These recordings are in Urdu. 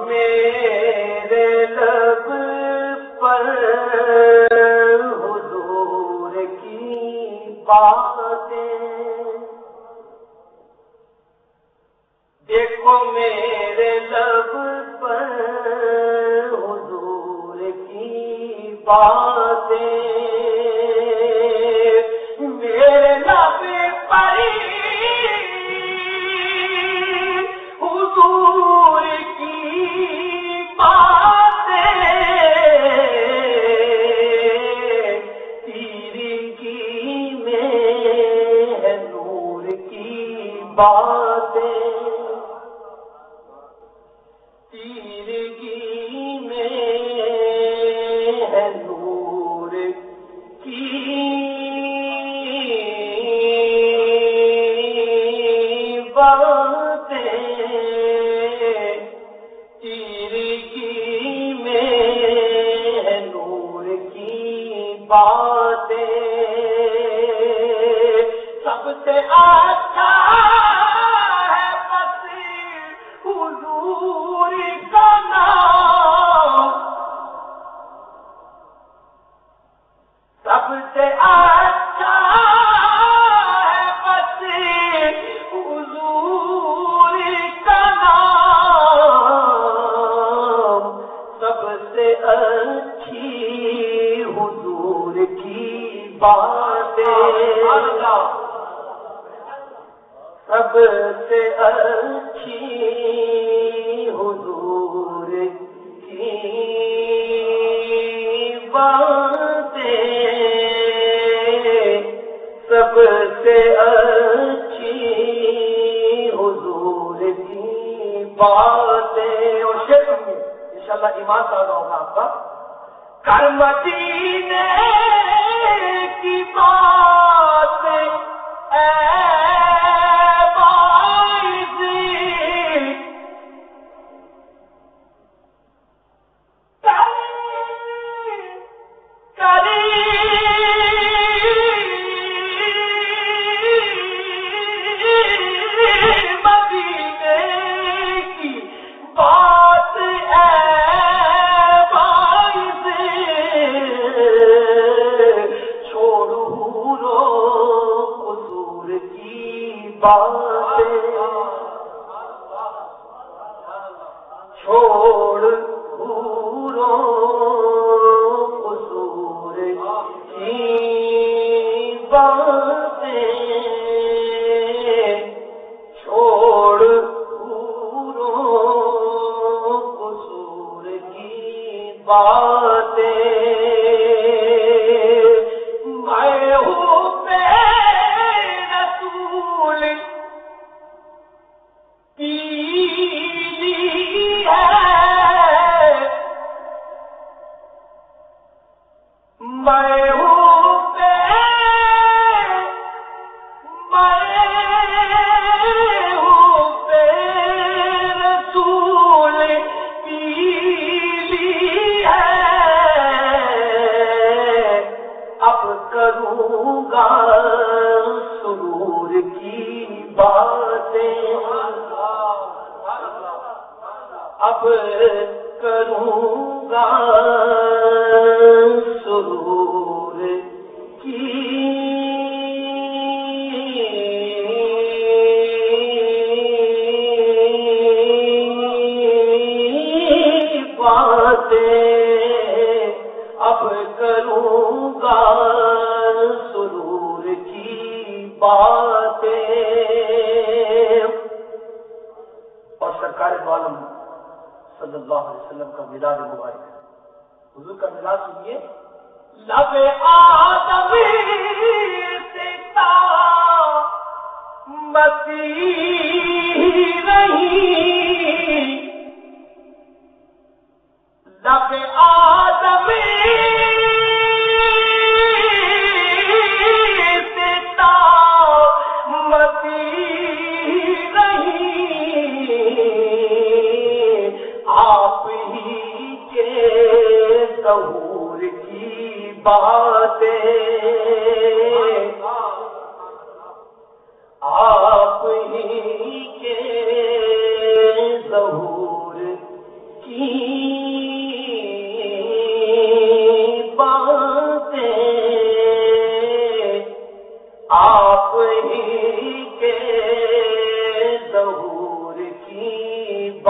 میرے لب پر حضور کی باتیں، دیکھو میرے لب پر حضور کی باتیں، میرے لب پر حضور کی باتیں، تیرگی میں ہے نور کی باتیں، تیرگی میں ہے نور کی باتیں، تیرگی میں ہے نور کی باتیں، سب سے اچھا ہے بس حضور کا نام، سب سے اچھا ہے بس حضور کا نام، سب سے اچھی حضور کی باتیں، سب سے اچھی حضور کی باتیں، سب سے اچھی حضور کی باتیں۔ اور شعر سنیے انشاءاللہ ایمان تازہ ہوگا آپ کا۔ کر مدینے کی بات اے چھوڑ حوروں قصور کی باتیں، چھوڑ حوروں قصور کی باتیں، میں ہوں پہ رسول میں ہوں پہ رسول پیلی ہے، اب کروں گا سرور کی باتیں، اب کروں گا سرور کی باتیں، اب کروں گا سرور کی باتیں۔ اور سرکار دو عالم صلی اللہ علیہ وسلم کا میلاد مبارک ہے، حضور کا میلاد سنیے۔ لب آدم سے تا مسیح نہیں، لب آدم سے تا مسیح نہیں، آپ ہی کے ظہور کی باتیں، آپ ہی کے ظہور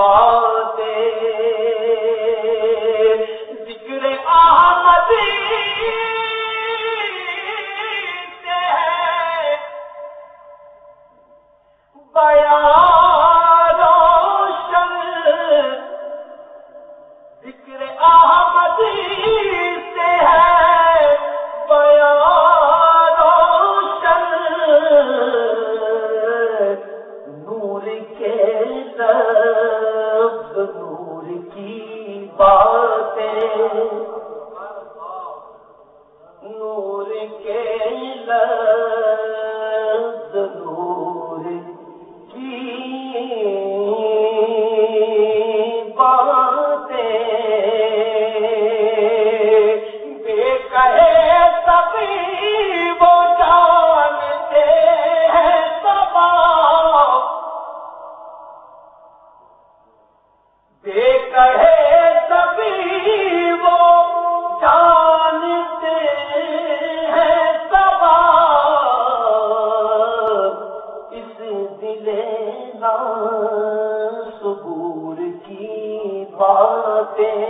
باتیں ذکر احمدی سے ہے بیان روشن ذکر احمدی سے ہے بیان روشن نور کے لفظ نور کی باتیں نور کے لفظ نور کی باتیں بے کہے سبھی وہ جانتے ہیں تمام بے کہے سبھی وہ جانتے ہیں تمام اس دل ناصبور کی باتیں